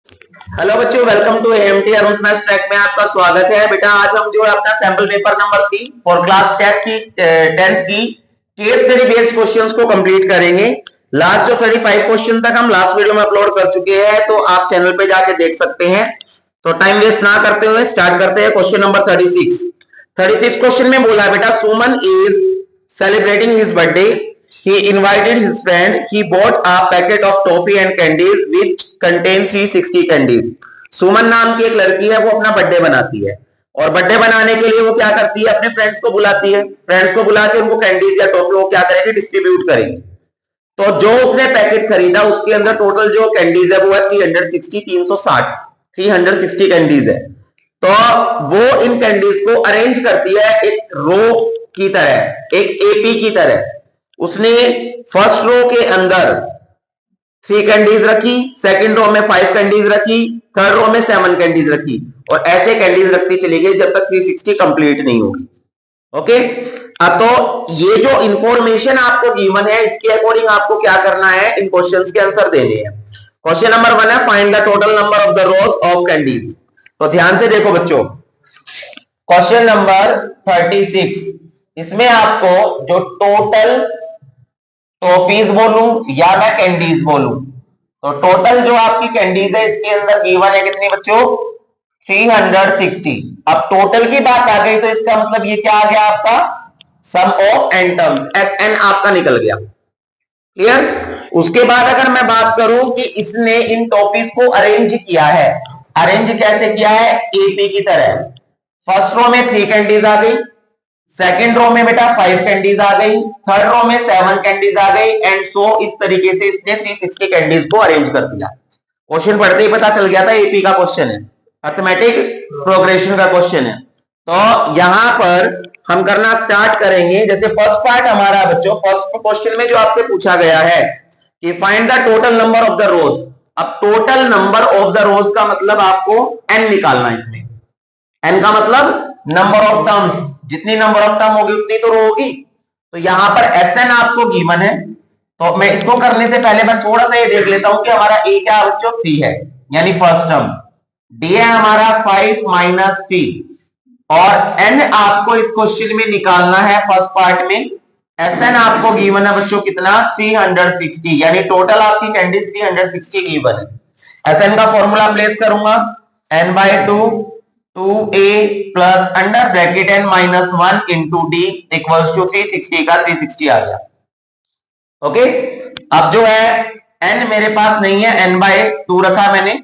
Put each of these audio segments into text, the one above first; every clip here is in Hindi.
हेलो बच्चों, welcome to AMT Arun maths track में आपका स्वागत है। बेटा आज हम जो है अपना sample paper number 3 for class 10 की 10th की केस स्टडी बेस्ड क्वेश्चंस को कंप्लीट करेंगे। लास्ट जो 35 क्वेश्चन तक हम लास्ट वीडियो में अपलोड कर चुके हैं, तो आप चैनल पे जाके देख सकते हैं। तो टाइम वेस्ट ना करते हुए स्टार्ट करते हैं क्वेश्चन नंबर 36 क्वेश्चन में बोला बेटा, Suman is celebrating his birthday. He invited his friend. He bought a packet of toffee and candies which contain 360 candies. सुमन नाम की एक लड़की है, वो अपना बर्थडे बनाती है और बर्थडे बनाने के लिए वो क्या करती है, अपने फ्रेंड्स को बुलाती है। फ्रेंड्स को बुला के उनको कैंडीज या टॉफी वो क्या करेगी, डिस्ट्रीब्यूट करेगी। तो जो उसने पैकेट खरीदा उसके अंदर टोटल जो कैंडीज है वो है 360 कैंडीज है। तो वो इन कैंडीज को अरेंज करती है एक रो की तरह, एक एपी की तरह। उसने फर्स्ट रो के अंदर 3 कैंडीज रखी, सेकंड रो में 5 कैंडीज रखी, थर्ड रो में 7 कैंडीज रखी और ऐसे कैंडीज रखती चली गई जब तक 360 कंप्लीट नहीं होगी। ओके, अब तो ये जो इंफॉर्मेशन आपको गिवन है इसके अकॉर्डिंग आपको क्या करना है, इन क्वेश्चंस के आंसर देने हैं। क्वेश्चन नंबर 1 है find the total number of the rose of candies. तो ध्यान से देखो बच्चों, क्वेश्चन नंबर 36, इसमें आपको जो टोटल टॉफीज बोलूं या मैं कैंडीज बोलूं, तो टोटल जो आपकी कैंडीज है इसके अंदर गिवन है कितनी बच्चों, 360। अब टोटल की बात आ गई तो इसका मतलब ये क्या आ गया आपका, sum of n terms, S n आपका निकल गया। क्लियर। उसके बाद अगर मैं बात करूं कि इसने इन टॉफीज को अरेंज किया है, अरेंज कैसे किया है, एपी की तरह। फर्स्ट रो में 3 कैंडीज आ गई, सेकेंड रो में बेटा 5 कैंडीज आ गई, थर्ड रो में 7 कैंडीज आ गई एंड सो इस तरीके से इसने 360 कैंडीज को अरेंज कर दिया। क्वेश्चन पढ़ते ही पता चल गया था एपी का क्वेश्चन है, अर्थमेटिक प्रोग्रेशन का क्वेश्चन है। तो यहां पर हम करना स्टार्ट करेंगे। जैसे फर्स्ट पार्ट हमारा बच्चों, फर्स्ट क्वेश्चन में जो आपसे पूछा गया है कि find the total number of the rows. अब total number of the rows का मतलब आपको एन निकालना है। इसमें एन का मतलब नंबर ऑफ टर्म्स, जितनी नंबर ऑफ टर्म होगी उतनी तो रो होगी। तो यहां पर एस एन आपको गिवन है। तो मैं इसको करने से पहले मैं थोड़ा सा ये देख लेता हूं कि हमारा ए क्या बच्चों 3 है, यानी फर्स्ट टर्म। डी है हमारा 5 माइनस 3 और एन आपको इस क्वेश्चन में निकालना है फर्स्ट पार्ट में। एस एन आपको गिवन है बच्चों कितना, 360, यानी टोटल आपकी कैंडीज 360 गिवन है। एस एन का फॉर्मूला प्लेस करूंगा, n by 2a plus under bracket n minus 1 into D equals to 360 का 360 आ गया। ओके, अब जो है n मेरे पास नहीं है, n बाय 2 रखा मैंने,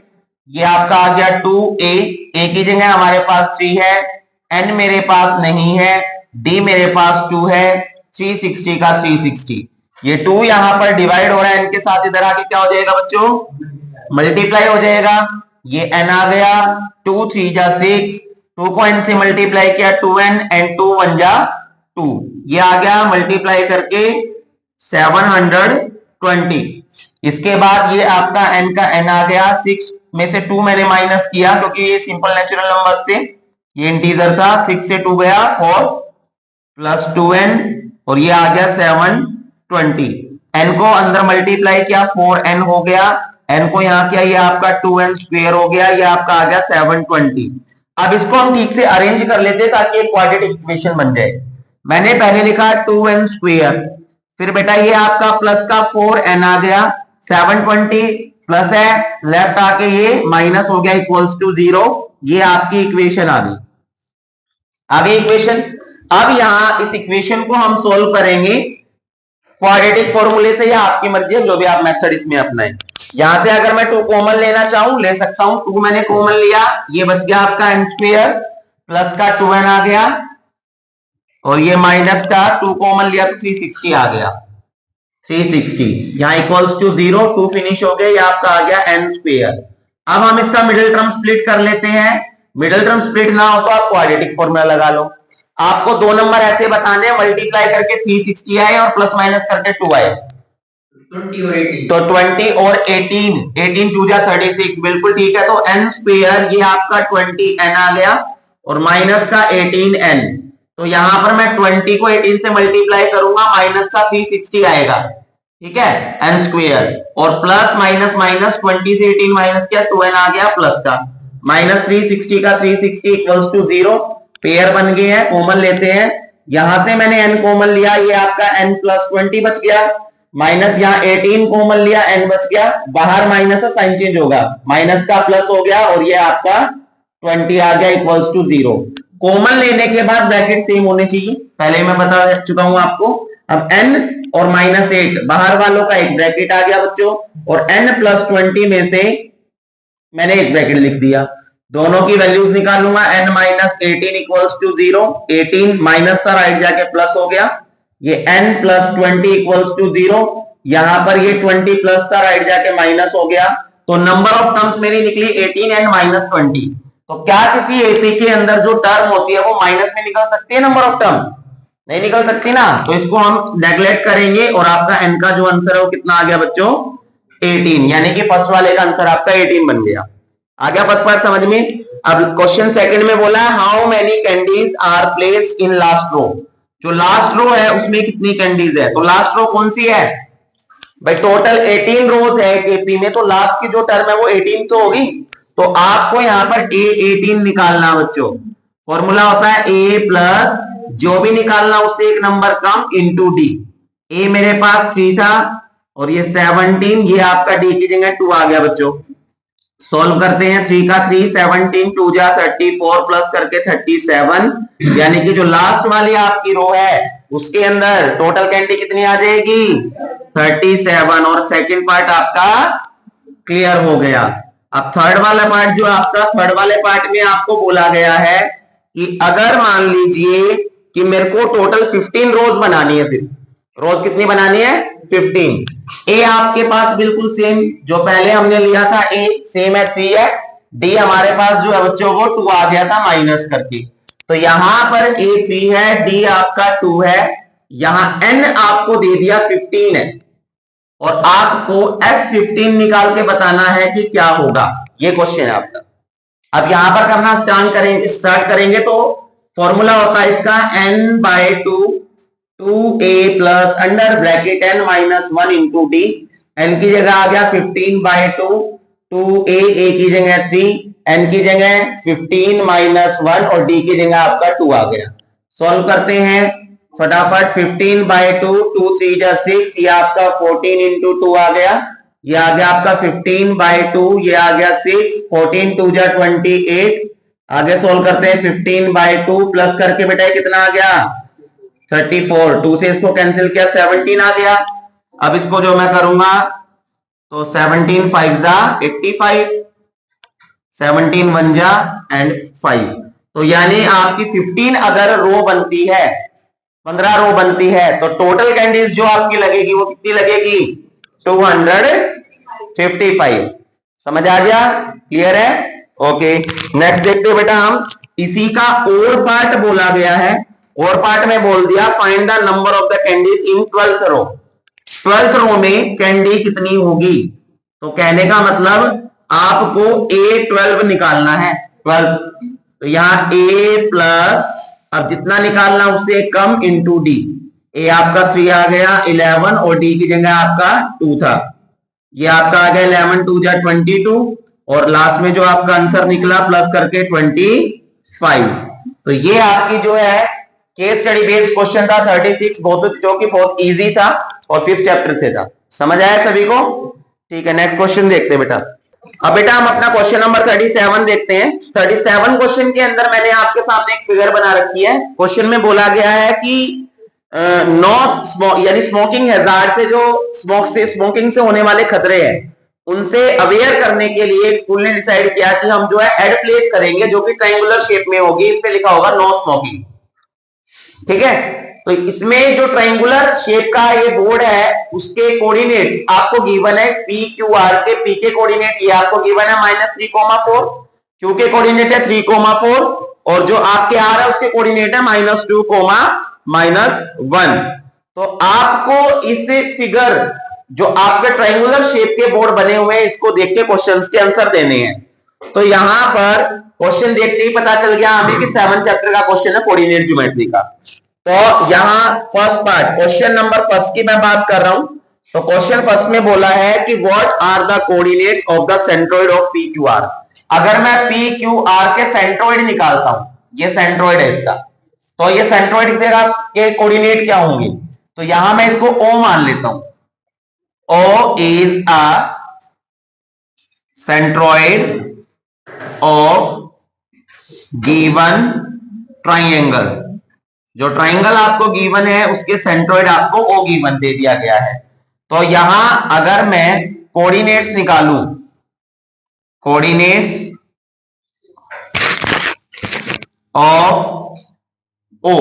ये आपका आ गया 2a, a की जगह हमारे पास 3 है, n मेरे पास नहीं है, d मेरे पास 2 है, 360 का 360। ये 2 यहां पर डिवाइड हो रहा है n के साथ, इधर आके क्या हो जाएगा बच्चों, मल्टीप्लाई हो जाएगा। ये n आ गया, 2 3 जा 6, 2 को n से मल्टीप्लाई किया 2n एंड 2 1 जा 2, ये आ गया मल्टीप्लाई करके 720। इसके बाद ये आपका n का n आ गया, 6 में से 2 मैंने माइनस किया क्योंकि ये सिंपल नेचुरल नंबर्स थे, ये इंटीजर था। 6 से 2 गया 4 प्लस 2n और ये आ गया 720। n को अंदर मल्टीप्लाई किया 4n हो गया, n को यहां किया ये आपका 2n स्क्वायर हो गया, ये आपका आ गया 720। अब इसको हम ठीक से अरेंज कर लेते ताकि एक क्वाड्रेटिक इक्वेशन बन जाए। मैंने पहले लिखा 2n स्क्वायर, फिर बेटा ये आपका प्लस का 4n आ गया, 720 प्लस है, लेफ्ट आके ये माइनस हो गया इक्वल्स टू 0, ये आपकी इक्वेशन आ गई। आगे इक्वेशन, अब यहां इस इक्वेशन को हम सोल्व करेंगे क्वाड्रेटिक फॉर्मूले से, या आपकी मर्जी है जो भी आप मेथड इसमें अपनाएं। यहां से अगर मैं 2 कॉमन लेना चाहूं ले सकता हूं, 2 मैंने कॉमन लिया, ये बच गया आपका n स्क्वायर प्लस का 2n आ गया और ये माइनस का 2 कॉमन लिया तो 360 आ गया, 360 यहां इक्वल्स टू 0, 2 फिनिश हो गए, ये आपका आ गया n स्क्वायर। अब हम इसका मिडिल टर्म स्प्लिट कर लेते हैं। मिडिल टर्म स्प्लिट ना हो तो आप क्वाड्रेटिक फॉर्मूला लगा लो। आपको 2 नंबर ऐसे बताने हैं, मल्टीप्लाई करके 360 आए और प्लस माइनस करके 2 आए, 20 और 18, तो 20 और 18, 18 2 जा 36, बिल्कुल ठीक है। तो n स्क्वायर ये आपका 20n आ गया और माइनस का 18n, तो यहां पर मैं 20 को 18 से मल्टीप्लाई करूंगा, माइनस का 360 आएगा, ठीक है, एन स्क्वेयर, और प्लस माइनस माइनस 20 से 18 माइनस किया 2n आ गया प्लस का, माइनस 360 का 360 इक्वल्स टू 0, पेयर बन गए हैं, कॉमन लेते हैं, यहां से मैंने n कॉमन लिया, ये आपका n प्लस 20 बच गया, माइनस यहाँ 18 कॉमन लिया, n बच गया, बाहर माइनस है साइन चेंज होगा, माइनस का प्लस हो गया और ये आपका 20 आ गया इक्वल्स टू 0। कॉमन लेने के बाद ब्रैकेट सेम होने चाहिए, पहले मैं बता चुका हूं आपको। अब n और माइनस 8 बाहर वालों का एक ब्रैकेट आ गया बच्चों, और n प्लस 20 में से मैंने एक ब्रैकेट लिख दिया, दोनों की वैल्यूज निकालूंगा, n minus 18 equals to 0, 18 minus था राइट जाके प्लस हो गया, ये n प्लस 20 इक्वल्स टू 0, यहां पर ये 20 प्लस था राइट जाके माइनस हो गया, तो नंबर ऑफ टर्म्स मेरी निकली 18 एंड माइनस 20। तो क्या किसी एपी के अंदर जो टर्म होती है वो माइनस में निकल सकती है नंबर ऑफ टर्म? नहीं निकल सकती ना, तो इसको हम नेग्लेक्ट करेंगे और आपका n का जो आंसर है वो कितना आ गया बच्चों 18, यानी कि फर्स्ट वाले का आंसर आपका 18 बन गया। आ गया फर्स्ट पार्ट समझ में। अब क्वेश्चन सेकंड में बोला है how many candies are placed in last row, जो लास्ट रो है उसमें कितनी कैंडीज है, तो लास्ट रो कौन सी है भाई, टोटल 18 रोज है एपी में, तो लास्ट की जो टर्म है वो 18 तो होगी, तो आपको यहाँ पर A18 निकालना बच्चों, फॉर्मूला होता है A प्लस जो भी निकालना उससे एक number come into D, A मेरे पास 3 था और ये 17, ये आपका D की जगह 2 आ गया बच्चों, सॉल्व करते हैं, 3 का 3 17 2 जा 34 प्लस करके 37, यानी कि जो लास्ट वाली आपकी रो है उसके अंदर टोटल कैंडी कितनी आ जाएगी 37, और सेकंड पार्ट आपका क्लियर हो गया। अब थर्ड वाला पार्ट जो आपका, थर्ड वाले पार्ट में आपको बोला गया है कि अगर मान लीजिए कि मेरे को टोटल 15 रोज बनानी है, फिर रोज कितनी बनानी है 15, ए आपके पास बिल्कुल सेम जो पहले हमने लिया था, ए सेम है 3 है, डी हमारे पास जो है बच्चों वो 2 आ गया था माइनस करके, तो यहां पर ए 3 है, डी आपका 2 है, यहां एन आपको दे दिया 15 है, और आपको S15 निकाल के बताना है कि क्या होगा, ये क्वेश्चन है आपका। अब यहां पर करना स्टार्ट करेंगे तो फॉर्मूला होता है इसका n/2 2a plus under bracket n minus 1 into D, n की जगह आ गया 15/2 2a, a की जगह 3, n की जगह 15 माइनस 1 और d की जगह आपका 2 आ गया। सॉल्व करते हैं फटाफट, 15/2 2 3 जा 6, ये आपका 14 इंटू 2 आ गया, ये आ गया आपका 15/2, ये आ गया 6, 14 2 जा 28, आगे सोल्व करते हैं 15/2 प्लस करके बेटा कितना आ गया 34, 2 से इसको कैंसिल किया 17 आ गया। अब इसको जो मैं करूंगा तो 17 5 जा 85, 17 1 जा एंड 5, तो यानी आपकी 15 अगर रो बनती है 15 रो बनती है तो टोटल कैंडीज जो आपकी लगेगी वो कितनी लगेगी 255। समझ आ गया, क्लियर है, ओके। नेक्स्ट देखते हैं बेटा हम, इसी का और पार्ट बोला गया है, और पार्ट में बोल दिया find the number of the candies in 12th row, 12th row में कैंडी कितनी होगी, तो कहने का मतलब आपको A12 निकालना है 12th, तो यहां A प्लस अब जितना निकालना उससे कम इंटू डी, ए आपका 3 आ गया 11 और डी की जगह आपका 2 था, ये आपका आ गया 11 2 जा 22, और लास्ट में जो आपका आंसर निकला प्लस करके 25। तो ये आपकी जो है केस स्टडी बेस्ड क्वेश्चन था 36, बहुत जो कि बहुत इजी था और 5th चैप्टर से था। समझ आया सभी को, ठीक है। नेक्स्ट क्वेश्चन देखते हैं बेटा। अब बेटा हम अपना क्वेश्चन नंबर 37 देखते हैं। 37 क्वेश्चन के अंदर मैंने आपके सामने एक फिगर बना रखी है। क्वेश्चन में बोला गया है कि यानी स्मोकिंग हैजार्ड से, जो स्मोकिंग से होने वाले खतरे हैं उनसे अवेयर करने के लिए स्कूल ने डिसाइड किया कि हम जो है एड प्लेस करेंगे जो कि ट्रायंगुलर शेप में होगी, इस पे लिखा होगा नो स्मोकिंग, ठीक है। तो इसमें जो ट्रायंगुलर शेप का ये बोर्ड है उसके कोऑर्डिनेट्स आपको गिवन है PQR के, P के कोऑर्डिनेट ये आपको गिवन है -3,4, Q के कोऑर्डिनेट है 3,4 और जो आपके R है उसके कोऑर्डिनेट है -2,-1। तो आपको इस फिगर जो आपके ट्रायंगुलर शेप के बोर्ड बने हुए हैं इसको देख के क्वेश्चंस के आंसर देने हैं। तो यहां पर क्वेश्चन देखते ही पता चल गया हमें कि 7 चैप्टर का क्वेश्चन है कोऑर्डिनेट ज्योमेट्री का। तो यहां first part question number first की मैं बात कर रहा हूं। तो क्वेश्चन फर्स्ट में बोला है कि what are the coordinates of the centroid of P Q R. अगर मैं पी क्यू आर के सेंट्रोइड निकालता हूं, ये सेंट्रोइड है इसका, तो ये सेंट्रोइड के कोऑर्डिनेट क्या होंगे? तो यहां मैं इसको ओ मान लेता हूं। O is a centroid of given triangle। जो ट्राइंगल आपको गिवन है उसके सेंट्रोइड आपको O गिवन दे दिया गया है। तो यहां अगर मैं कोऑर्डिनेट्स निकालूं, कोऑर्डिनेट्स ऑफ O,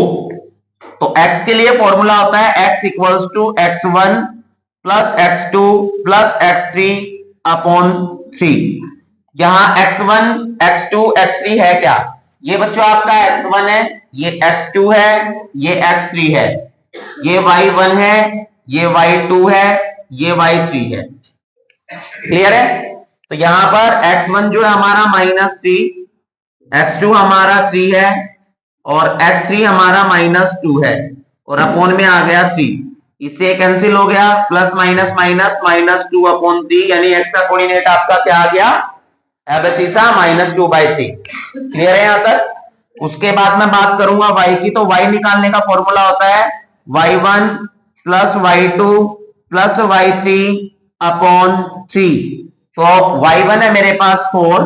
तो x के लिए फॉर्मूला होता है x equals to x1 plus x2 plus x3 upon 3। यहां x1 x2 x3 है क्या? ये बच्चों आपका x1 है, ये x2 है, ये x3 है, ये y1 है, ये y2 है, ये y3 है। क्लियर है? तो यहां पर x1 जो है हमारा -3, x2 हमारा 3 है और x3 हमारा -2 है और अपॉन में आ गया 3। इससे कैंसिल हो गया, प्लस माइनस माइनस -2 अपॉन 3, यानी x का कोऑर्डिनेट आपका क्या आ गया? एबसिसा -2/3। क्लियर है यहां तक? उसके बाद मैं बात करूंगा y की, तो y निकालने का फॉर्मूला होता है y1 plus y2 plus y3 upon 3। तो y1 है मेरे पास 4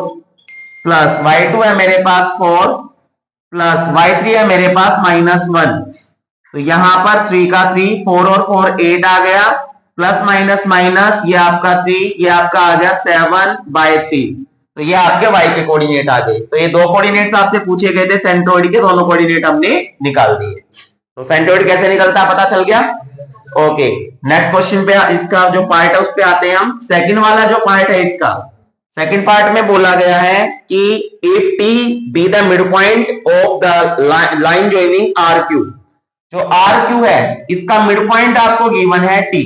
प्लस y2 है मेरे पास 4 प्लस y3 है मेरे पास -1। तो यहां पर 3 का 3, 4 और 4 8 आ गया, प्लस माइनस माइनस ये आपका 3, ये आपका आ गया 7/3। तो ये आपके y के कोऑर्डिनेट आ गए। तो ये दो कोऑर्डिनेट्स आपसे पूछे गए थे सेंट्रोइड के, दोनों कोऑर्डिनेट हमने निकाल दिए। तो सेंट्रोइड कैसे निकलता है पता चल गया? ओके, नेक्स्ट क्वेश्चन पे इसका जो पार्ट है उस पे आते हैं हम। सेकंड वाला जो पार्ट है इसका, सेकंड पार्ट में बोला गया है कि if T be the mid point of the line joining R Q. जो आर क्यू है इसका मिड पॉइंट आपको गिवन है टी,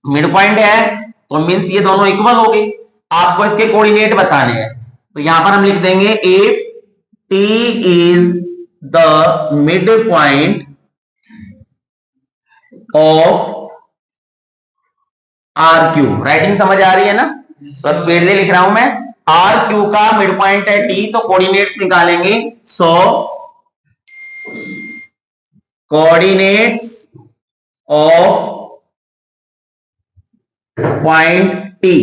मिड पॉइंट है तो मींस ये दोनों इक्वल हो गए। आपको इसके कोऑर्डिनेट बताने हैं, तो यहां पर हम लिख देंगे if T is the mid point of R Q. Writing समझ आ रही है ना? तो स्पीडली लिख रहा हूं मैं। आर क्यू का मिड पॉइंट है टी, तो कोऑर्डिनेट्स निकालेंगे। सो कोऑर्डिनेट्स ऑफ पॉइंट टी,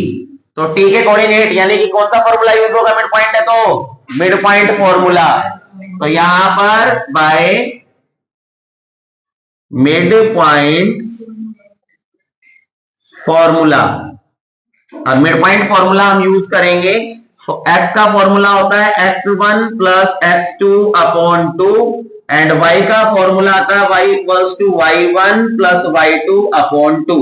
तो टी के कोऑर्डिनेट यानी कि कौन सा फॉर्मूला यूज होगा? मिड पॉइंट है तो मिड पॉइंट फॉर्मूला। तो यहां पर बाय मिड पॉइंट फॉर्मूला, अब मिड पॉइंट फॉर्मूला हम यूज करेंगे। तो x का फॉर्मूला होता है x1 plus x2 upon 2 and y का फॉर्मूला आता है y equals to y1 plus y2 upon 2।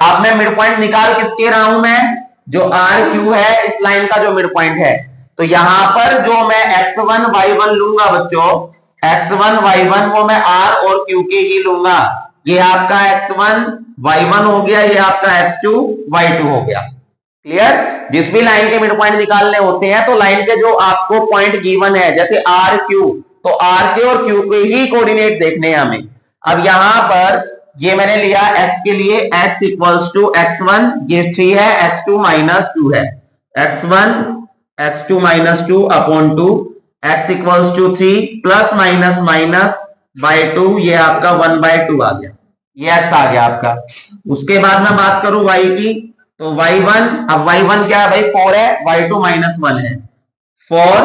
अब मैं मिड पॉइंट निकाल किसके रहा हूं? मैं जो आर क्यू है इस लाइन का जो मिड पॉइंट है, तो यहां पर जो मैं x1 y1 लूंगा बच्चों, x1 y1 वो मैं r और q के ही लूंगा। ये आपका x1 y1 हो गया, ये आपका x2 y2 हो गया। क्लियर? जिस भी लाइन के मिड पॉइंट निकालने होते हैं तो लाइन के जो आपको पॉइंट गिवन है, जैसे आर क्यू, तो आर के और क्यू के ही कोऑर्डिनेट देखने हैं हमें। अब यहां पर ये मैंने लिया x के लिए, x इक्वल्स टू x1 ये 3 है, x2 -2 है, x1 x2 -2 upon 2, x equals to 3 plus minus minus by 2, ये आपका 1/2 आ गया, ये x आ गया आपका। उसके बाद मैं बात करूं y की, तो y1, अब y1 क्या है भाई? 4 है, y2 -1 है, 4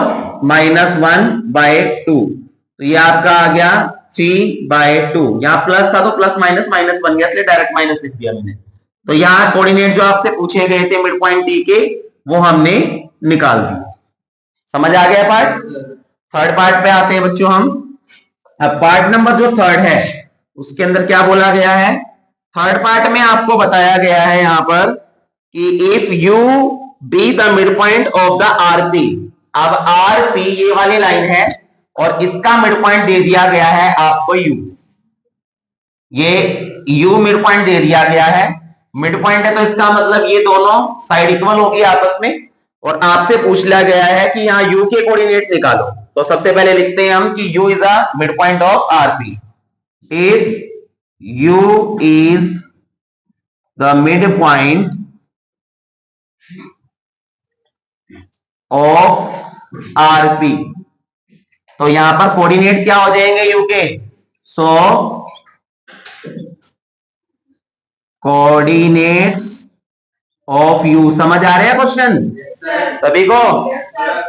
-1/2, तो ये आपका आ गया 3/2। यहाँ प्लस था तो प्लस माइनस माइनस बन गया, इसलिए डायरेक्ट माइनस लिख दिया मैंने। तो यहाँ कोऑर्डिनेट जो आपसे पूछे गए थे मिड पॉइंट टी के, वो हमने निकाल दिए। समझ आ गया पार्ट? थर्ड पार्ट पे आते हैं बच्चों हम। अब पार्ट नंबर जो थर्ड है उसके अंदर क्या बोला गया है? थर्ड पार्ट में आपको बताया गया है यहाँ पर कि if you B the mid point of the RP. अब आरपी ये वाली लाइन है और इसका मिड पॉइंट दे दिया गया है आपको u, ये u मिड पॉइंट दे दिया गया है। मिड पॉइंट है तो इसका मतलब ये दोनों साइड इक्वल होगी आपस में, और आपसे पूछ लिया गया है कि यहाँ u के कोऑर्डिनेट निकालो। तो सबसे पहले लिखते हैं हम कि u is a mid point of RP. If u is the mid point of RP. तो यहां पर कोऑर्डिनेट क्या हो जाएंगे UK? So coordinates of you. समझ आ रहे हैं क्वेश्चन सभी को?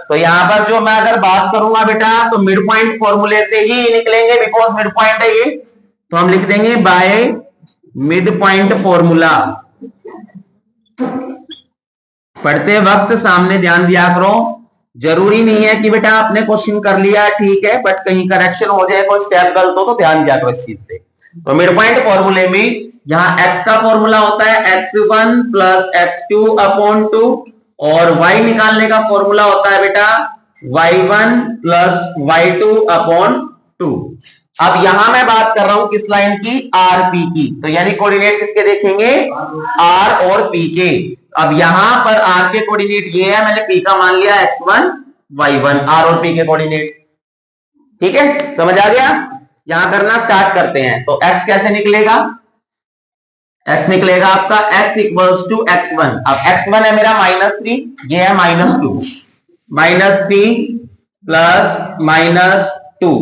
तो यहां पर जो मैं अगर बात करूंगा बेटा, तो मिड पॉइंट फॉर्मूले से ही निकलेंगे, बिकॉज मिड पॉइंट है ये। तो हम लिख देंगे बाय मिड पॉइंट फॉर्मूला। पढ़ते वक्त सामने ध्यान दिया करो। जरूरी नहीं है कि बेटा आपने क्वेश्चन कर लिया ठीक है, बट कहीं करेक्शन हो जाए, कोई स्टेप गलत हो तो ध्यान दिया करो इस चीज पे। तो मिड पॉइंट फॉर्मूले में यहाँ x का फॉर्मूला होता है x1 प्लस x2 अपॉन 2, और y निकालने का फॉर्मूला होता है बेटा y1 प्लस y2 अपॉन 2। अब यहां मैं बात कर रहा हूं किस लाइन की? आरपी की। तो यानी कोऑर्डिनेट किसके देखेंगे? आर और पी के। अब यहां पर आर के कोऑर्डिनेट ये है, मैंने पी का मान लिया x1 y1, आर और पी के कोऑर्डिनेट। ठीक है, समझ आ गया? यहां करना स्टार्ट करते हैं। तो x कैसे निकलेगा? x निकलेगा आपका x इक्वल्स टू x1। अब x1 है मेरा -3, ये है -2, -3 प्लस -2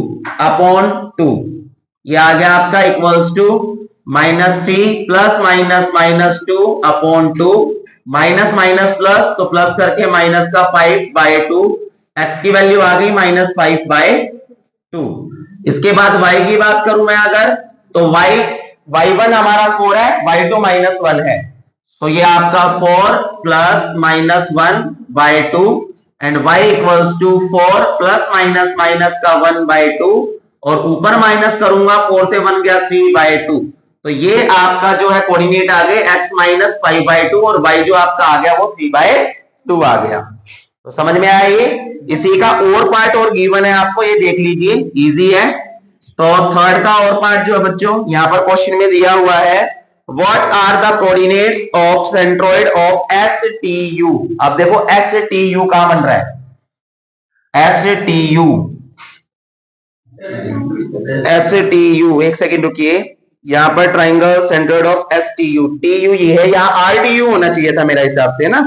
अपॉन 2, ये आ गया आपका equals to -3 plus -2 upon 2, minus minus plus, तो प्लस करके माइनस का 5/2, x की वैल्यू आ गई -5/2। इसके बाद y की बात करूं मैं अगर, तो y1 हमारा 4 है, y2 -1 है, तो ये आपका 4 plus -1/2 and y equals to 4 plus minus का 1/2, और ऊपर माइनस करूंगा 4 से 1 गया 3/2। तो ये आपका जो है कोऑर्डिनेट आ गए x माइनस 5/2, और y जो आपका आ गया वो 3/2 आ गया। तो समझ में आया ये? इसी का और पार्ट और गिवन है आपको, ये देख लीजिए, इजी है। तो थर्ड का और पार्ट जो है बच्चों, यहां पर क्वेश्चन में दिया हुआ है what are the coordinates of centroid of STU। अब देखो STU कहां बन रहा है? STU, एक सेकंड रुकिए, यहां पर triangle centroid of STU, TU ये है, यहां RTU होना चाहिए था मेरा हिसाब से ना,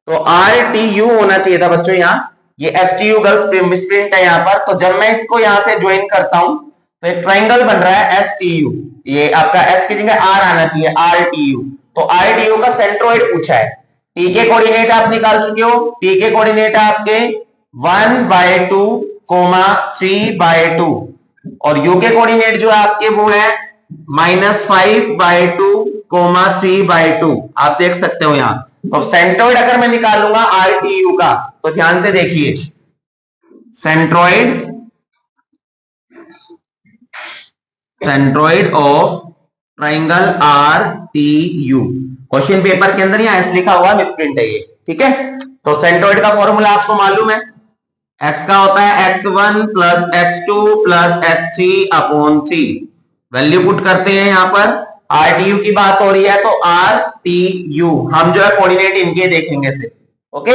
तो RTU होना चाहिए था बच्चों यहाँ। ये STU गर्ल्स मिसप्रिंट है यहाँ पर। तो जब मैं इसको यहाँ से ज्वाइन करता हूं तो एक ट्राइंगल बन रहा है STU, ये आपका S की जगह R आना चाहिए, RTU। तो RTU का सेंट्रोइड पूछा है। T के कोऑर्डिनेट आप निकाल चुके हो, T के कोऑर्डिनेट आपके 1/2, 3/2, और U के कोऑर्डिनेट जो आपके वो है -5/2, 3/2, आप देख सकते हो यहाँ। तो सेंट्रोइड अगर मैं निकालूंगा RTU का, तो ध्यान से देखिए, centroid of triangle RTU, question paper के अंदर यहाँ एस लिखा हुआ मिसप्रिंट है ये, ठीक है। तो सेंट्रोइड का फॉर्मूला आपको मालूम है, x का होता है x1 plus x2 plus x3 upon 3। Value put करते हैं यहाँ पर, RTU की बात हो रही है, तो RTU हम जो है कोऑर्डिनेट इनके देखेंगे सिर्फ, ओके।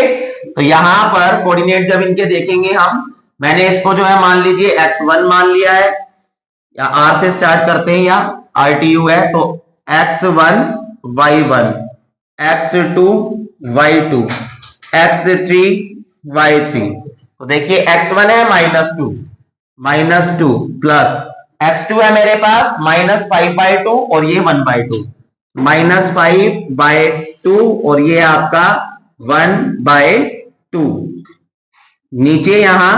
तो यहां पर कोऑर्डिनेट जब इनके देखेंगे हम, मैंने इसको जो है मान लीजिए x1 मान लिया है, या R से स्टार्ट करते हैं, या RTU है, तो x1 y1, x2 y2, x3 y3। तो देखिए x1 है -2 प्लस x2 है मेरे पास -5/2, और ये 1/2, -5/2, और ये आपका 1/2। नीचे यहां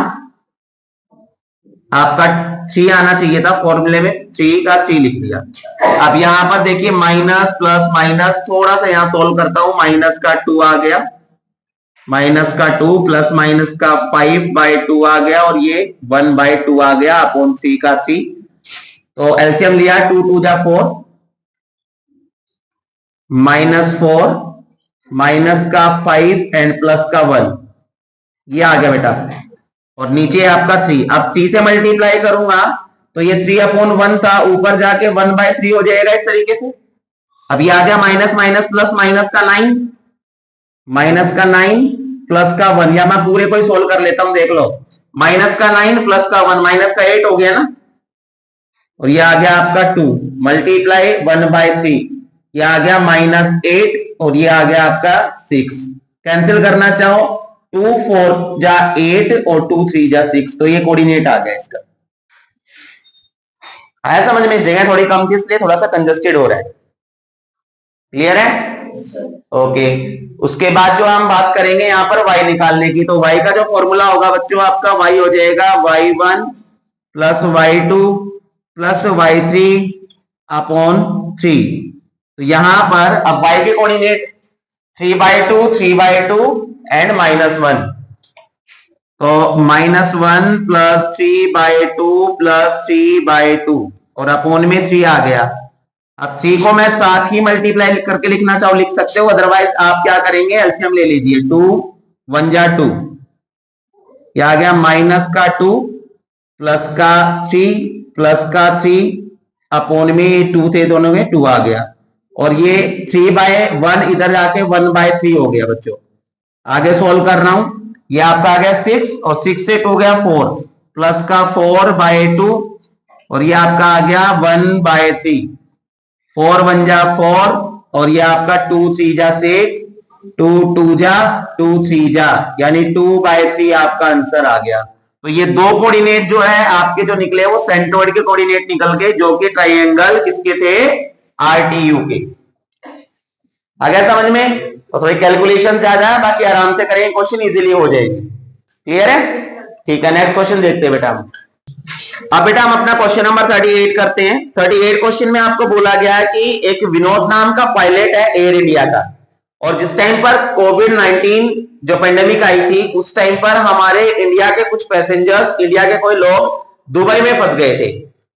आपका 3 आना चाहिए था फॉर्मूले में, 3 का 3 लिख दिया। अब यहां पर देखिए माइनस प्लस माइनस, थोड़ा सा यहां सोल्व करता हूं, माइनस का 2 आ गया, माइनस का 2 प्लस माइनस का 5/2 आ गया, और ये 1/2 आ गया अपॉन 3 का 3। तो एलसीएम लिया, 2 2 जा 4, -4 माइनस का 5 एंड प्लस का 1, ये आ गया बेटा, और नीचे आपका 3। अब 3 से मल्टीप्लाई करूंगा तो ये 3/1 था, ऊपर जाके 1/3 हो जाएगा इस तरीके से। अब ये आ गया माइनस माइनस प्लस, माइनस का 9 प्लस का 1, या मैं पूरे को ही सोल्व कर लेता हूं, देख लो, माइनस का 9 प्लस का 1, माइनस का 8 हो गया ना, और ये आ गया आपका 2 मल्टीप्लाई 1/3, ये आ गया -8 और ये आ गया आपका 6। कैंसिल करना चाहो 2 4 जा 8 और 2 3 जा 6, तो ये कोऑर्डिनेट आ गया इसका। आया समझ में? जगह थोड़ी कम थी इसलिए थोड़ा सा कंजस्टेड हो रहा है। क्लियर है? ओके। उसके बाद जो हम बात करेंगे यहां पर y निकालने की, तो y का जो फॉर्मूला होगा बच्चों आपका y हो जाएगा y1 plus y2 plus y3 upon 3। तो यहां पर अब y के कोऑर्डिनेट 3/2 3/2 एंड -1, तो -1 प्लस 3/2 प्लस 3/2 और अपॉन में 3 आ गया। अब 3 को मैं साथ ही मल्टीप्लाई करके लिखना चाहो लिख सकते हो, अदरवाइज आप क्या करेंगे एलसीएम ले लीजिए। 2 1 जा 2, ये आ गया -2 प्लस का 3 प्लस का 3 अपॉन में 2 थे दोनों में 2 आ गया, और ये 3/1 इधर जाके 1/3 हो गया बच्चों। आगे सोल्व कर रहा हूं, ये आपका आ गया 6 और 6 से 2 गया 4 प्लस का 4/2 और ये आपका आ गया 1/3। 4 1 जा 4 और ये आपका 2 3 जा 6, 2 2 जा 2 3 जा, यानी 2/3 आपका आंसर आ गया। तो ये दो कोऑर्डिनेट जो है आपके जो निकले वो सेंट्रोइड के कोऑर्डिनेट निकल गए, जो कि ट्राइंगल किसके थे? आरटीयू के। आ गया समझ में? तो थोड़ी कैलकुलेशन से आ जाए, बाकी आराम से करेंगे, क्वेश्चन इजीली हो जाएगी। क्लियर है? ठीक है, नेक्स्ट क्वेश्चन देखते हैं बेटा। अब बेटा हम अपना क्वेश्चन नंबर 38 करते हैं। 38 क्वेश्चन में आपको बोला गया है कि एक विनोद नाम का पायलट है एयर इंडिया का, और जिस टाइम पर कोविड-19 जो पेंडेमिक आई थी उस टाइम पर हमारे इंडिया के कुछ पैसेंजर्स, इंडिया के कोई लोग दुबई में फंस गए थे।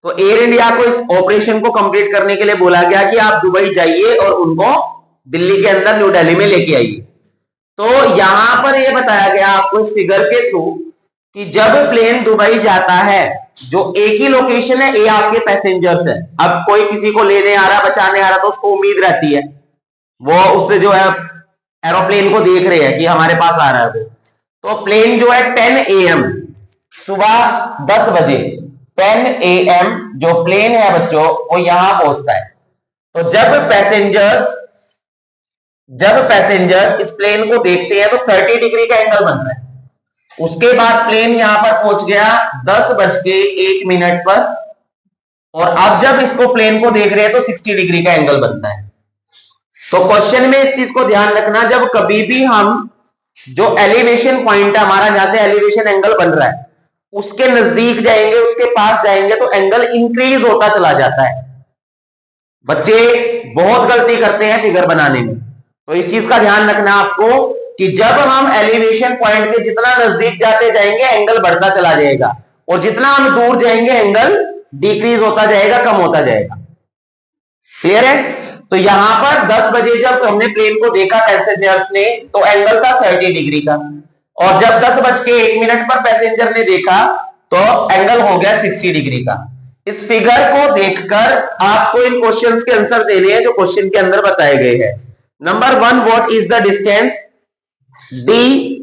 तो एयर इंडिया को इस ऑपरेशन को कंप्लीट करने के लिए बोला गया कि आप दुबई जाइए और उनको दिल्ली के अंदर न्यू दिल्ली में लेके आइए। तो यहां पर यह बताया गया आपको इस फिगर के थ्रू कि जब प्लेन दुबई जाता है, जो एक ही लोकेशन है, ये आपके पैसेंजर्स है। अब कोई किसी को लेने आ रहा, बचाने आ रहा, तो उसको उम्मीद रहती है, वो उससे जो है एरोप्लेन को देख रहे हैं कि हमारे पास आ रहा है वो। तो प्लेन जो है 10 AM सुबह 10 बजे 10 AM जो प्लेन है बच्चों वो यहां पहुंचता है। तो जब पैसेंजर इस प्लेन को देखते हैं तो 30 डिग्री का एंगल बनता है। उसके बाद प्लेन यहां पर पहुंच गया 10:01 पर, और अब जब इसको प्लेन को देख रहे हैं तो 60 डिग्री का एंगल बनता है। तो क्वेश्चन में इस चीज को ध्यान रखना, जब कभी भी हम जो एलिवेशन पॉइंट है हमारा, जहां से एलिवेशन एंगल बन रहा है, उसके नजदीक जाएंगे, उसके पास जाएंगे तो एंगल इंक्रीज होता चला जाता है। बच्चे बहुत गलती करते हैं फिगर बनाने में, तो इस चीज का ध्यान रखना आपको कि जब हम एलिवेशन पॉइंट के जितना नजदीक जाते जाएंगे एंगल बढ़ता चला जाएगा, और जितना हम दूर जाएंगे एंगल डिक्रीज होता जाएगा, कम होता जाएगा। क्लियर है? तो यहां पर 10 बजे जब हमने प्लेन को देखा पैसेंजर्स ने, तो एंगल था 30 डिग्री का, और जब 10:01 पर पैसेंजर ने देखा तो एंगल हो गया 60 डिग्री का। इस फिगर को देखकर आपको इन क्वेश्चंस के आंसर देने हैं जो क्वेश्चन के अंदर बताए गए हैं। Number 1, what is the distance D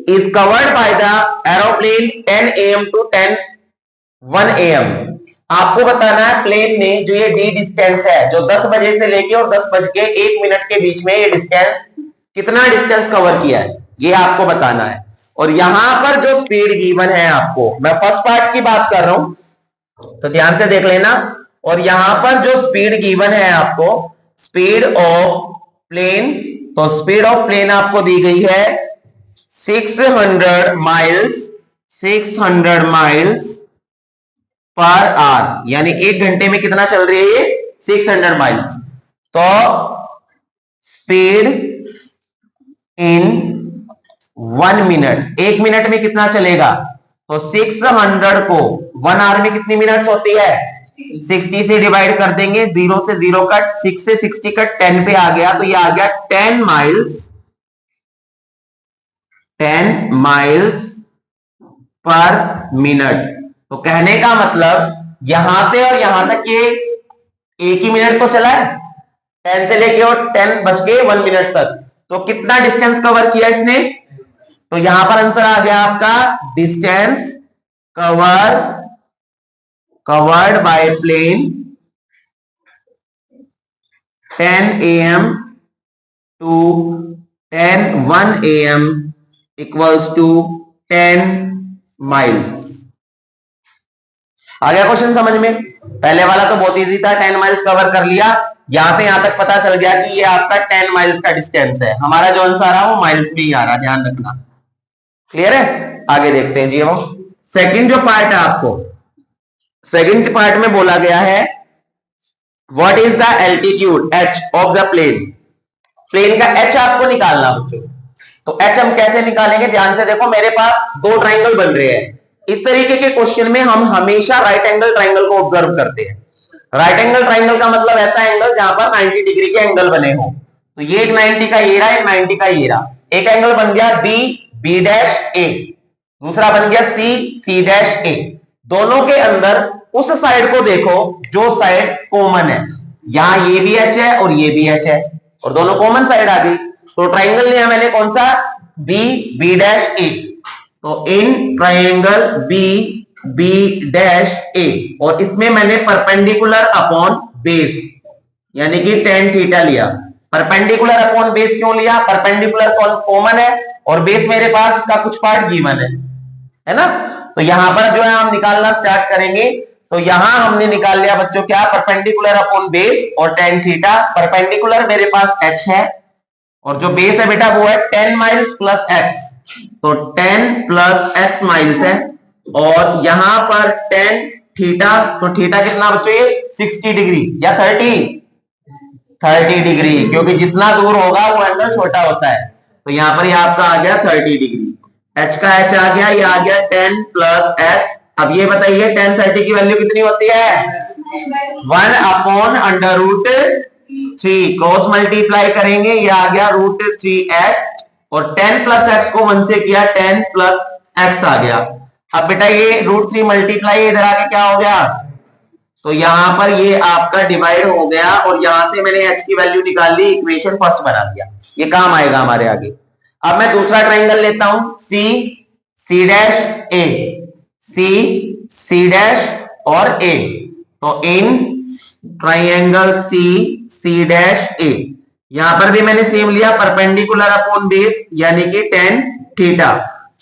is covered by the aeroplane 10 AM to 1 AM। आपको बताना है प्लेन में जो ये D डिस्टेंस है, जो 10 बजे से लेके और 10:01 के बीच में ये डिस्टेंस, कितना डिस्टेंस कवर किया है, ये आपको बताना है। और यहां पर जो स्पीड गिवन है आपको, मैं फर्स्ट पार्ट की बात कर रहा हूं तो ध्यान से देख लेना। और यहां पर जो स्पीड गिवन है आपको, स्पीड ऑफ प्लेन, तो स्पीड ऑफ प्लेन आपको दी गई है 600 माइल्स पर आवर, यानी 1 घंटे में कितना चल रही है ये? 600 माइल्स। तो स्पीड इन 1 मिनट, 1 मिनट में कितना चलेगा? तो 600 को 1 आवर में कितनी मिनट होती है? 60 से डिवाइड कर देंगे, 0 से 0 कट, 6 से 60 कट, 10 पे आ गया, तो ये आ गया 10 माइल्स पर मिनट। तो कहने का मतलब यहां से और यहां तक ये 1 ही मिनट तो चला है, 10 से लेके और 10:01 तक, तो कितना डिस्टेंस कवर किया इसने? तो यहां पर आंसर आ गया आपका distance covered by plane 10 AM to 1 AM equals to 10 miles. आ गया क्वेश्चन समझ में? पहले वाला तो बहुत इजी था, 10 माइल्स कवर कर लिया। यहां से यहां तक पता चल गया कि ये आपका 10 माइल्स का डिस्टेंस है। हमारा जो आंसर आ रहा है वो माइल्स में ही आ रहा है, ध्यान रखना। क्लियर है? आगे देखते हैं जी। वो सेकंड जो पार्ट है, आपको सेकंड पार्ट में बोला गया है what is the altitude H of the plane. Plane का एच आपको निकालना बच्चों। तो एच हम कैसे निकालेंगे? ध्यान से देखो, मेरे पास दो ट्राइंगल बन रहे हैं। इस तरीके के क्वेश्चन में हम हमेशा राइट एंगल ट्राइंगल को ऑब्जर्व करते हैं। राइट एंगल ट्राइंगल का मतलब ऐसा एंगल जहां पर 90 डिग्री के एंगल बने हो। तो ये एक 90 का ये रहा, एक 90 का ये रहा। एक एंगल बन गया बी बी डैश ए, दूसरा बन गया सी सी डैश ए। दोनों के अंदर उस साइड को देखो जो साइड कॉमन है। यहां ये भी एच है और ये भी एच है, और दोनों कॉमन साइड आ गई। तो ट्राइंगल लिया मैंने कौन सा? B B dash A. तो in triangle B B dash A, और इसमें मैंने परपेंडिकुलर अपॉन बेस यानी कि tan थीटा लिया। परपेंडिकुलर अपॉन बेस क्यों लिया? परपेंडिकुलर कॉमन है और बेस मेरे पास का कुछ पार्ट गिवन है ना। तो यहां पर जो है हम निकालना स्टार्ट करेंगे। तो यहां हमने निकाल लिया बच्चों क्या? परपेंडिकुलर अपॉन बेस और tan थीटा। परपेंडिकुलर मेरे पास h है और जो बेस है बेटा वो है 10 माइल्स प्लस x। तो 10 प्लस x माइल्स है, और यहां पर tan थीटा, तो थीटा कितना बच्चों? ये 60 डिग्री या 30 डिग्री, क्योंकि जितना दूर होगा वो एंगल छोटा होता है। तो यहां पर ये आपका आ गया 30 डिग्री। h का h आ गया, ये आ गया 10 प्लस x। अब ये बताइए tan 30 की वैल्यू कितनी होती है? 1 upon under root 3। Cross multiply करेंगे, ये आ गया रूट 3x, और 10 प्लस x को 1 से किया, 10 प्लस x आ गया। अब बेटा ये रूट 3 मल्टीप्लाई इधर आके क्या हो गया? तो यहां पर ये आपका डिवाइड हो गया, और यहां से मैंने h की वैल्यू निकाल ली, इक्वेशन फर्स्ट बना दिया। ये काम आएगा हमारे आगे। अब मैं दूसरा ट्राइंगल लेता हूं, सी सी डैश ए, सी सी डैश और ए। तो in triangle C C dash ए, यहां पर भी मैंने सेम लिया, परपेंडिकुलर अपॉन बेस यानी कि tan थीटा।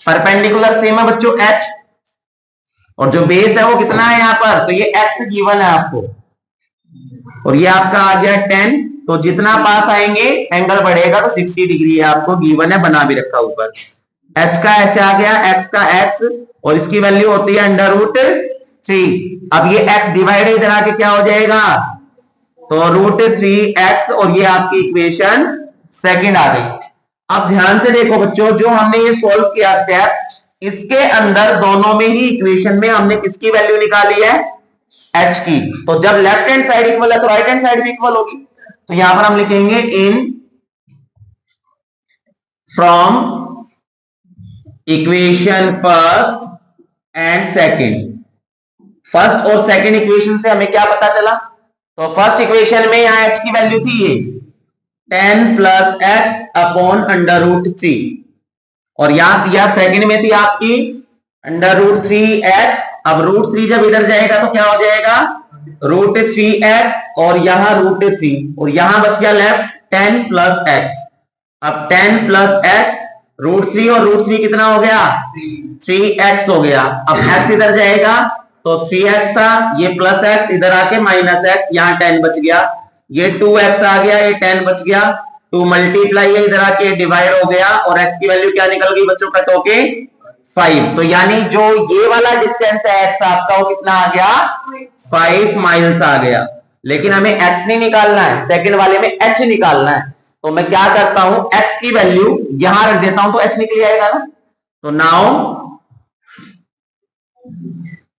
परपेंडिकुलर सेम है बच्चों h, और जो बेस है वो कितना है यहाँ पर? तो ये x गिवन है आपको, और ये आपका आ गया 10। तो जितना पास आएंगे एंगल बढ़ेगा, तो 60 डिग्री है आपको गिवन है, बना भी रखा ऊपर। h का h आ गया, x का x, और इसकी वैल्यू होती है अंडर रूट 3। अब ये x डिवाइड इधर आके क्या हो जाएगा? तो रूट 3x, और ये आपकी इक्वेशन सेकंड आ गई। अब ध्यान से देखो बच्चों, जो हमने ये सॉल्व किया स्टेप, इसके अंदर दोनों में ही इक्वेशन में हमने किसकी वैल्यू निकाली है? h की। तो जब लेफ्ट हैंड साइड इक्वल है तो राइट हैंड साइड भी इक्वल होगी। तो यहां पर हम लिखेंगे in from equation first and second. First और सेकंड इक्वेशन से हमें क्या पता चला? तो फर्स्ट इक्वेशन में यहां h की वैल्यू थी ये 10 plus x upon under root 3, और यहां सेकंड में थी आपकी अंडर रूट 3x। अब रूट 3 जब इधर जाएगा तो क्या हो जाएगा? रूट 3x, और यहां रूट 3, और यहां बच गया लेफ्ट 10 प्लस x। अब 10 प्लस x, रूट 3 और रूट 3 कितना हो गया? 3x हो गया। अब x इधर जाएगा तो 3x था, ये प्लस x, इधर आके माइनस x, यहाँ 10 बच गया। ये 2x आ गया, ये 10 बच गया। 2 मल्टीप्लाई है, इधर आके डिवाइड हो गया, और x की वैल्यू क्या निकल गई बच्चों? कट होके 5। तो यानी जो ये वाला डिस्टेंस है x आपका, वो कितना आ गया? 5 माइल्स आ गया। लेकिन हमें x नहीं निकालना है, सेकंड वाले में h निकालना है। तो मैं क्या करता हूं, x की वैल्यू यहां रख देता हूं, तो h निकल जाएगा ना। तो now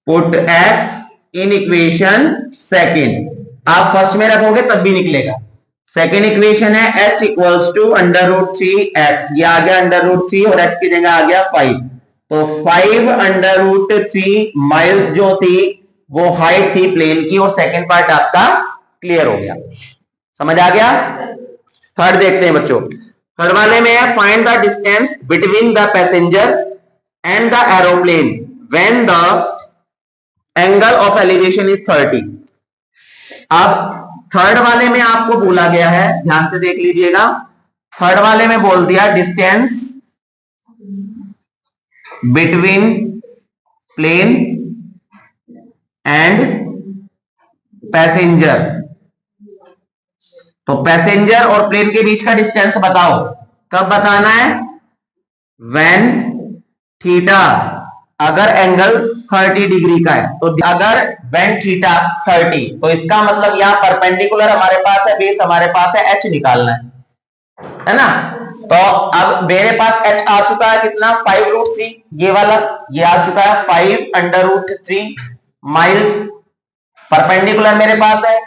put x in equation second. आप फर्स्ट में रखोगे तब भी निकलेगा। सेकंड इक्वेशन है h equals to under root 3x, ये आ गया अंडर रूट 3, और x की जगह आ गया 5। तो 5 अंडर रूट 3 माइल्स जो थी वो हाइट थी प्लेन की, और सेकंड पार्ट आपका क्लियर हो गया। समझ आ गया? थर्ड देखते हैं बच्चों। थर्ड वाले में है find the distance between the passenger and the aeroplane when the angle of elevation is 30। अब थर्ड वाले में आपको बोला गया है, ध्यान से देख लीजिएगा, थर्ड वाले में बोल दिया distance between plane and passenger. तो पैसेंजर और प्लेन के बीच का डिस्टेंस बताओ। कब बताना है? व्हेन थीटा, अगर एंगल 30 डिग्री का है। तो अगर व्हेन थीटा 30, तो इसका मतलब यहां परपेंडिकुलर हमारे पास है, बेस हमारे पास है, एच निकालना है ना। तो अब मेरे पास एच आ चुका है कितना, 5√3, ये वाला ये आ चुका है 5√3 माइल्स। परपेंडिकुलर मेरे पास है,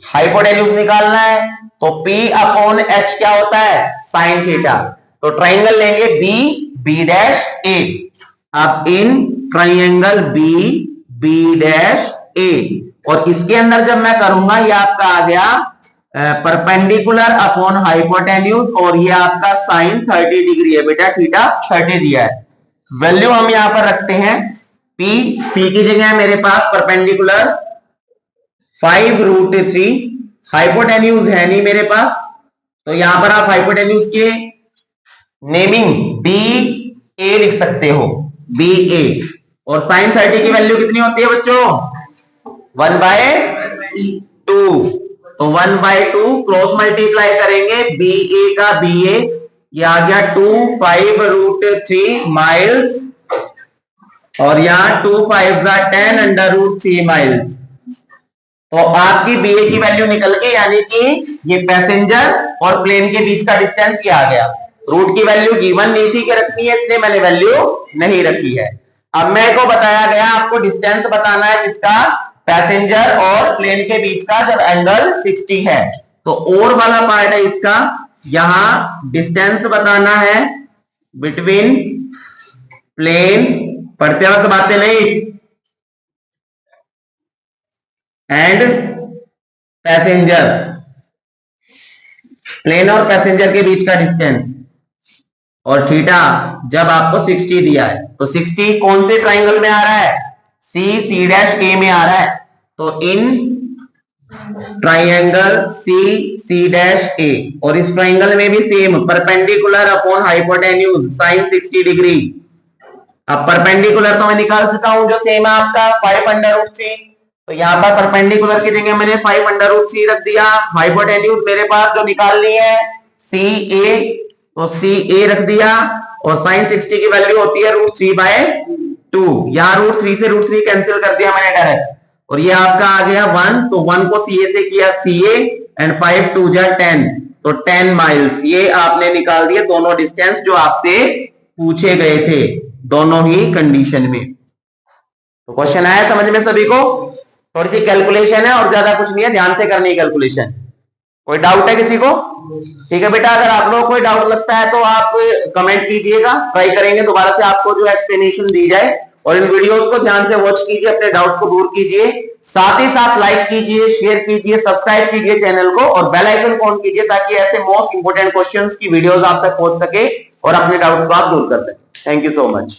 हाइपोटेन्यूज निकालना है, तो P अपॉन H क्या होता है, साइन थीटा। तो ट्राइंगल लेंगे बी डैश ए। अब इन ट्राइंगल बी डैश ए, और इसके अंदर जब मैं करूंगा, ये आपका आ गया परपेंडिकुलर अपॉन हाइपोटेन्यूज, और ये आपका साइन 30 डिग्री है बेटा, थीटा 30 दिया है। वैल्यू हम यहां पर रखते हैं P की जगह है मेरे पास परपेंडिकुलर 5√3, हाइपोटेन्यूज है नहीं मेरे पास, तो यहां पर आप हाइपोटेन्यूज के नेमिंग बी ए लिख सकते हो, बी ए। और साइन 30 की वैल्यू कितनी होती है बच्चों, 1/2। तो 1/2 क्रॉस मल्टीप्लाई करेंगे बी ए का बी ए, ये आ गया 5√3 माइल्स, और यहां 2 5 10√3 माइल्स। तो आपकी बी ए की वैल्यू निकल के, यानी कि ये पैसेंजर और प्लेन के बीच का डिस्टेंस ये आ गया। रूट की वैल्यू गिवन नहीं थी कि रखनी है, इसलिए मैंने वैल्यू नहीं रखी है। अब मेरे को बताया गया आपको डिस्टेंस बताना है किसका, पैसेंजर और प्लेन के बीच का, जब एंगल 60 है। तो और वाला पार्ट है इसका, यहां डिस्टेंस बताना है बिटवीन प्लेन, पढ़ते वक्त बातें नहीं, एंड पैसेंजर, प्लेन और पैसेंजर के बीच का डिस्टेंस। और थीटा जब आपको 60 दिया है, तो 60 कौन से ट्राइंगल में आ रहा है, सी डैश ए में आ रहा है। तो in triangle C dash A, और इस ट्राइंगल में भी same, perpendicular upon hypotenuse sine 60 degree. अब परपेंडिकुलर तो मैं निकाल चुका हूं, जो सेम है आपका 5√3, तो यहां पर परपेंडिकुलर की जगह मैंने 5√3 रख दिया। हाइपोटेन्यूज मेरे पास जो निकालनी है सी ए, तो सी ए रख दिया, और साइन 60 की वैल्यू होती है √3/2। यहां √3 से √3 कैंसिल कर दिया मैंने डायरेक्ट, और ये आपका आ गया 1, तो 1 को सी ए से किया सी ए, एंड 5 2 10, तो 10 माइल्स। ये आपने निकाल दिए दोनों डिस्टेंस जो आपसे पूछे गए थे, दोनों ही कंडीशन में। तो क्वेश्चन आया समझ में सभी को? थोड़ी सी कैलकुलेशन है और ज्यादा कुछ नहीं है, ध्यान से करनी है कैलकुलेशन। कोई डाउट है किसी को? ठीक है बेटा, अगर आप लोगों को कोई डाउट लगता है तो आप कमेंट कीजिएगा, ट्राई करेंगे दोबारा से आपको जो एक्सप्लेनेशन दी जाए। और इन वीडियोस को ध्यान से वॉच कीजिए, अपने डाउट्स को दूर कीजिए, साथ ही साथ लाइक कीजिए, शेयर कीजिए, सब्सक्राइब कीजिए चैनल को, और बेल आइकन ऑन कीजिए, ताकि ऐसे मोस्ट इंपोर्टेंट क्वेश्चंस की वीडियोस आप तक पहुंच सके और अपने डाउट्स को आप दूर कर सके। Thank you so much.